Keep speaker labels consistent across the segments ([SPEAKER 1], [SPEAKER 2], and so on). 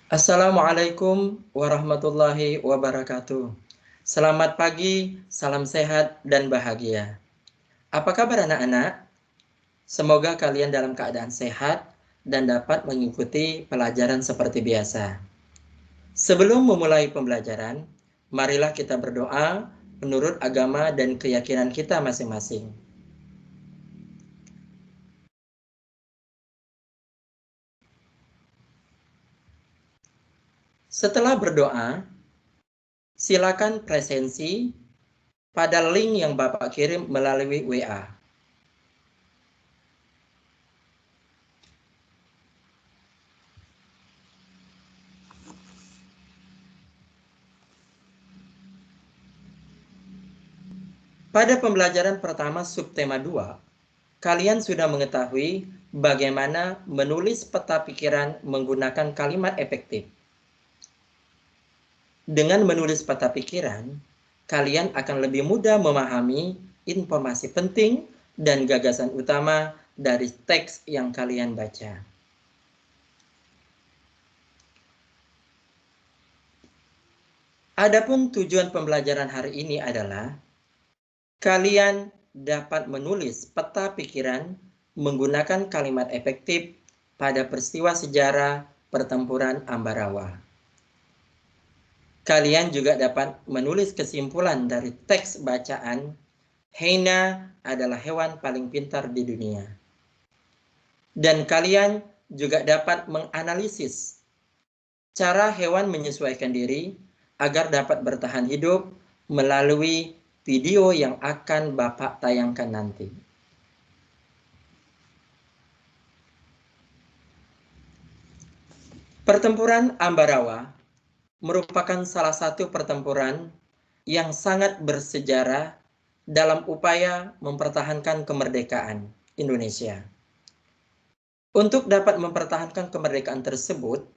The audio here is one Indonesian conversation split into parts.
[SPEAKER 1] Assalamualaikum warahmatullahi wabarakatuh. Selamat pagi, salam sehat dan bahagia. Apa kabar anak-anak? Semoga kalian dalam keadaan sehat dan dapat mengikuti pelajaran seperti biasa. Sebelum memulai pembelajaran, marilah kita berdoa menurut agama dan keyakinan kita masing-masing. Setelah berdoa, silakan presensi pada link yang Bapak kirim melalui WA. Pada pembelajaran pertama subtema 2, kalian sudah mengetahui bagaimana menulis peta pikiran menggunakan kalimat efektif. Dengan menulis peta pikiran, kalian akan lebih mudah memahami informasi penting dan gagasan utama dari teks yang kalian baca. Adapun tujuan pembelajaran hari ini adalah kalian dapat menulis peta pikiran menggunakan kalimat efektif pada peristiwa sejarah pertempuran Ambarawa. Kalian juga dapat menulis kesimpulan dari teks bacaan, hyena adalah hewan paling pintar di dunia. Dan kalian juga dapat menganalisis cara hewan menyesuaikan diri agar dapat bertahan hidup melalui video yang akan Bapak tayangkan nanti. Pertempuran Ambarawa merupakan salah satu pertempuran yang sangat bersejarah dalam upaya mempertahankan kemerdekaan Indonesia. Untuk dapat mempertahankan kemerdekaan tersebut,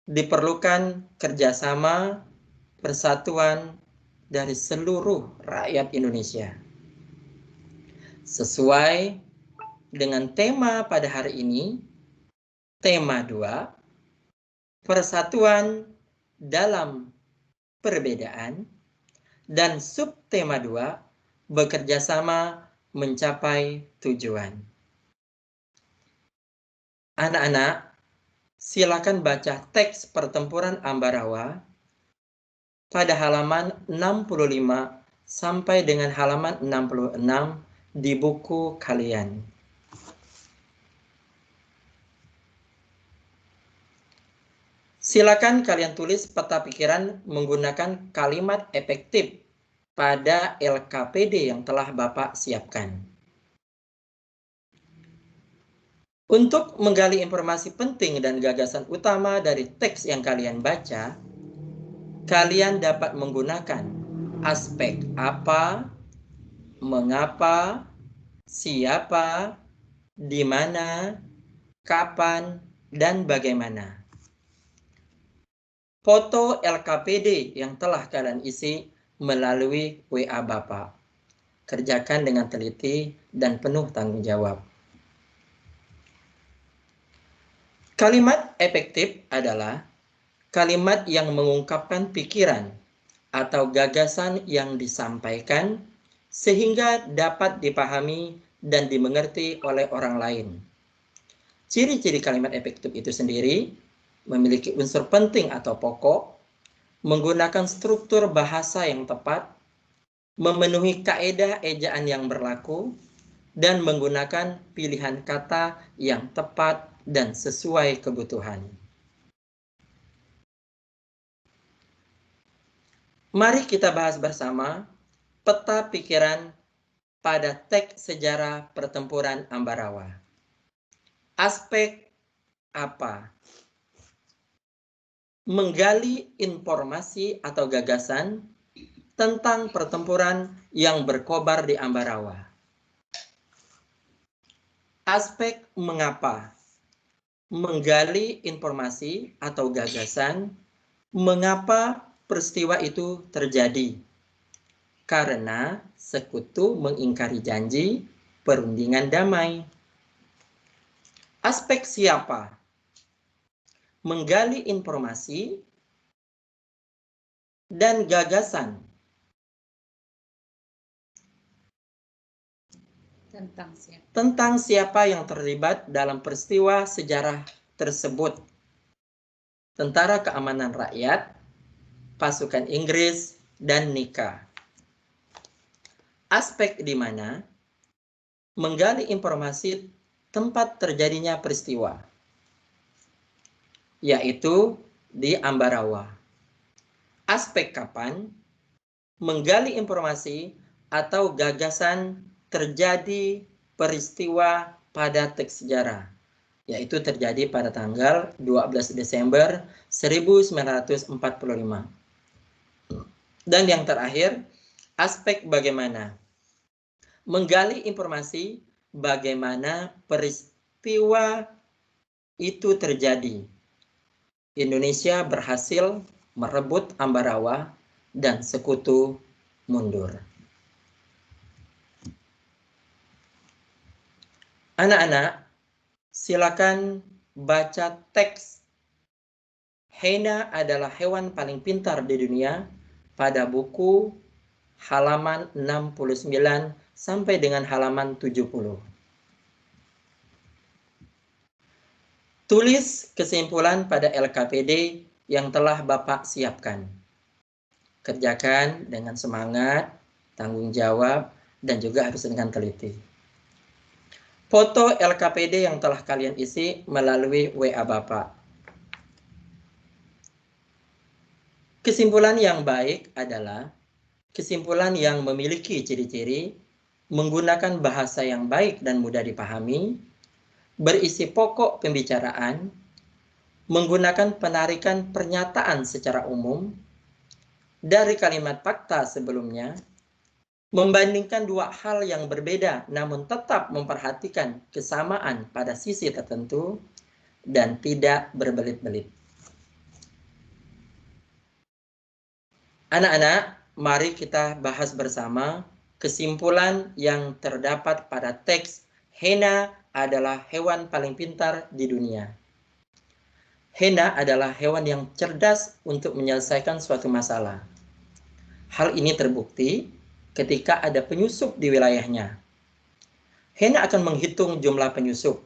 [SPEAKER 1] diperlukan kerjasama persatuan dari seluruh rakyat Indonesia. Sesuai dengan tema pada hari ini, tema 2, persatuan dalam perbedaan, dan subtema 2, bekerja sama mencapai tujuan. Anak-anak, silakan baca teks pertempuran Ambarawa pada halaman 65 sampai dengan halaman 66 di buku kalian. Silakan kalian tulis peta pikiran menggunakan kalimat efektif pada LKPD yang telah Bapak siapkan. Untuk menggali informasi penting dan gagasan utama dari teks yang kalian baca, kalian dapat menggunakan aspek apa, mengapa, siapa, di mana, kapan, dan bagaimana. Foto LKPD yang telah kalian isi melalui WA Bapak. Kerjakan dengan teliti dan penuh tanggung jawab. Kalimat efektif adalah kalimat yang mengungkapkan pikiran atau gagasan yang disampaikan sehingga dapat dipahami dan dimengerti oleh orang lain. Ciri-ciri kalimat efektif itu sendiri memiliki unsur penting atau pokok, menggunakan struktur bahasa yang tepat, memenuhi kaedah ejaan yang berlaku, dan menggunakan pilihan kata yang tepat dan sesuai kebutuhan. Mari kita bahas bersama peta pikiran pada teks sejarah pertempuran Ambarawa. Aspek apa? Menggali informasi atau gagasan tentang pertempuran yang berkobar di Ambarawa. Aspek mengapa? Menggali informasi atau gagasan mengapa peristiwa itu terjadi. Karena sekutu mengingkari janji perundingan damai. Aspek siapa? menggali informasi dan gagasan tentang siapa yang terlibat dalam peristiwa sejarah tersebut. Tentara Keamanan Rakyat, pasukan Inggris, dan nikah. Aspek di mana menggali informasi tempat terjadinya peristiwa, yaitu di Ambarawa. Aspek kapan menggali informasi atau gagasan terjadi peristiwa pada teks sejarah, yaitu terjadi pada tanggal 12 Desember 1945. Dan yang terakhir, aspek bagaimana menggali informasi bagaimana peristiwa itu terjadi. Indonesia berhasil merebut Ambarawa dan sekutu mundur. Anak-anak, silakan baca teks Hyena adalah hewan paling pintar di dunia pada buku halaman 69 sampai dengan halaman 70. Tulis kesimpulan pada LKPD yang telah Bapak siapkan. Kerjakan dengan semangat, tanggung jawab, dan juga harus dengan teliti. Foto LKPD yang telah kalian isi melalui WA Bapak. Kesimpulan yang baik adalah kesimpulan yang memiliki ciri-ciri, menggunakan bahasa yang baik dan mudah dipahami, berisi pokok pembicaraan, menggunakan penarikan pernyataan secara umum dari kalimat fakta sebelumnya, membandingkan dua hal yang berbeda namun tetap memperhatikan kesamaan pada sisi tertentu, dan tidak berbelit-belit. Anak-anak, mari kita bahas bersama kesimpulan yang terdapat pada teks Hyena adalah hewan paling pintar di dunia. Hyena adalah hewan yang cerdas untuk menyelesaikan suatu masalah. Hal ini terbukti ketika ada penyusup di wilayahnya. Hyena akan menghitung jumlah penyusup,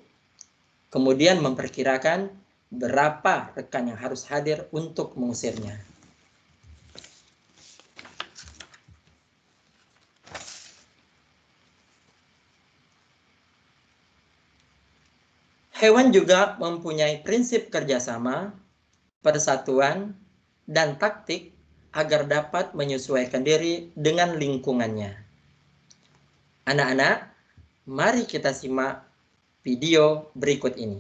[SPEAKER 1] kemudian memperkirakan berapa rekan yang harus hadir untuk mengusirnya. Hewan juga mempunyai prinsip kerjasama, persatuan, dan taktik agar dapat menyesuaikan diri dengan lingkungannya. Anak-anak, mari kita simak video berikut ini.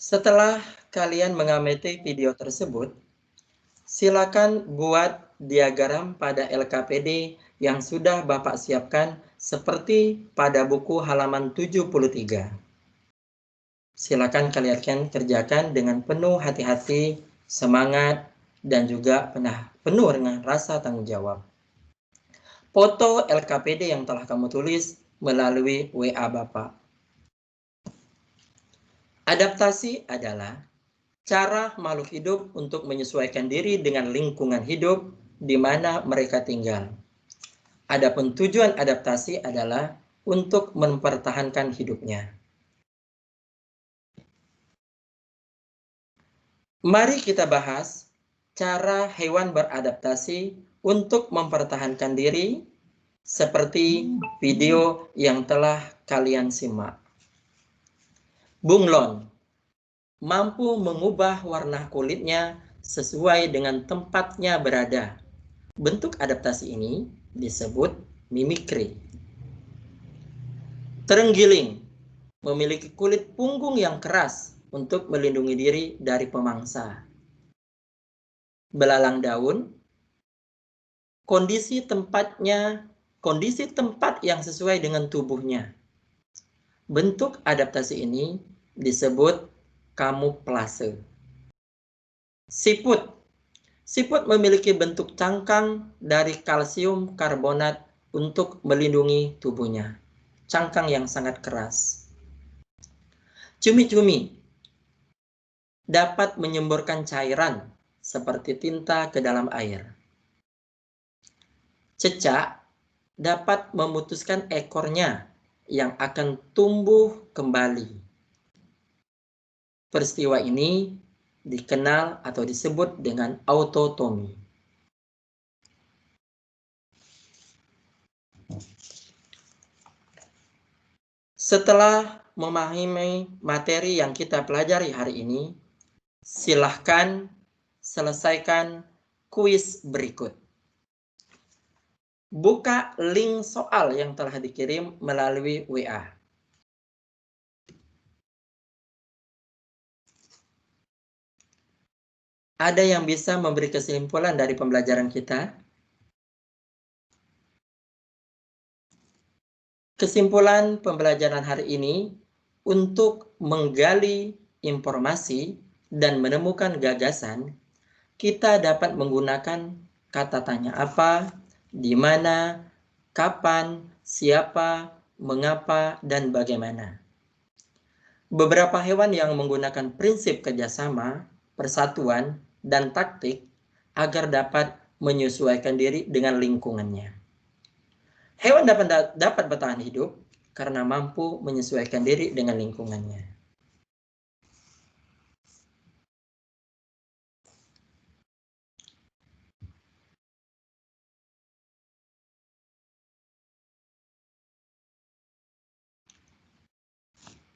[SPEAKER 1] Setelah kalian mengamati video tersebut, silakan buat diagram pada LKPD yang sudah Bapak siapkan seperti pada buku halaman 73. Silakan kalian kerjakan dengan penuh hati-hati, semangat, dan juga penuh dengan rasa tanggung jawab. Foto LKPD yang telah kamu tulis melalui WA Bapak. Adaptasi adalah cara makhluk hidup untuk menyesuaikan diri dengan lingkungan hidup di mana mereka tinggal. Adapun tujuan adaptasi adalah untuk mempertahankan hidupnya. Mari kita bahas cara hewan beradaptasi untuk mempertahankan diri seperti video yang telah kalian simak. Bunglon mampu mengubah warna kulitnya sesuai dengan tempatnya berada. Bentuk adaptasi ini disebut mimikri. Terenggiling memiliki kulit punggung yang keras untuk melindungi diri dari pemangsa. Belalang daun, kondisi tempat yang sesuai dengan tubuhnya. Bentuk adaptasi ini disebut kamuflase. Siput memiliki bentuk cangkang dari kalsium karbonat untuk melindungi tubuhnya. Cangkang yang sangat keras. Cumi-cumi dapat menyemburkan cairan seperti tinta ke dalam air. Cecak dapat memutuskan ekornya yang akan tumbuh kembali. Peristiwa ini dikenal atau disebut dengan autotomi. Setelah memahami materi yang kita pelajari hari ini, silahkan selesaikan kuis berikut. Buka link soal yang telah dikirim melalui WA. Ada yang bisa memberi kesimpulan dari pembelajaran kita? Kesimpulan pembelajaran hari ini untuk menggali informasi dan menemukan gagasan, kita dapat menggunakan kata tanya apa, di mana, kapan, siapa, mengapa, dan bagaimana. Beberapa hewan yang menggunakan prinsip kerjasama, persatuan, dan taktik agar dapat menyesuaikan diri dengan lingkungannya. Hewan dapat bertahan hidup karena mampu menyesuaikan diri dengan lingkungannya.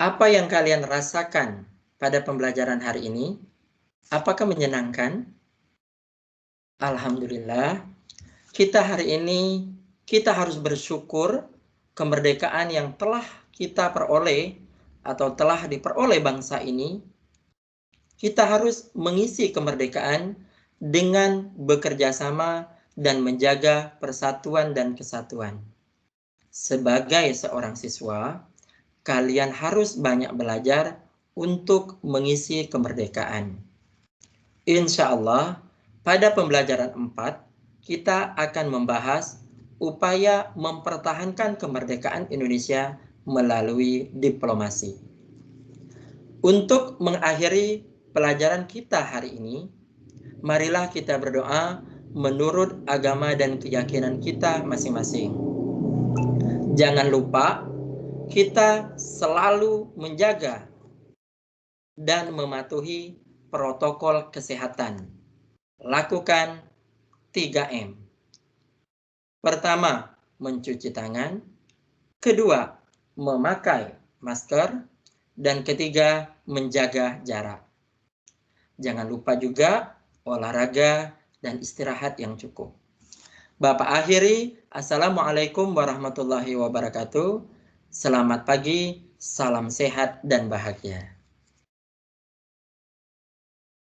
[SPEAKER 1] Apa yang kalian rasakan pada pembelajaran hari ini? Apakah menyenangkan? Alhamdulillah, kita hari ini harus bersyukur kemerdekaan yang telah kita peroleh atau telah diperoleh bangsa ini. Kita harus mengisi kemerdekaan dengan bekerja sama dan menjaga persatuan dan kesatuan. Sebagai seorang siswa, kalian harus banyak belajar untuk mengisi kemerdekaan. Insya Allah, pada pembelajaran 4, kita akan membahas upaya mempertahankan kemerdekaan Indonesia melalui diplomasi. Untuk mengakhiri pelajaran kita hari ini, marilah kita berdoa menurut agama dan keyakinan kita masing-masing. Jangan lupa, kita selalu menjaga dan mematuhi protokol kesehatan. Lakukan 3M. Pertama, mencuci tangan. Kedua, memakai masker. Dan ketiga, menjaga jarak. Jangan lupa juga olahraga dan istirahat yang cukup. Bapak akhiri, Assalamualaikum warahmatullahi wabarakatuh. Selamat pagi, salam sehat dan bahagia.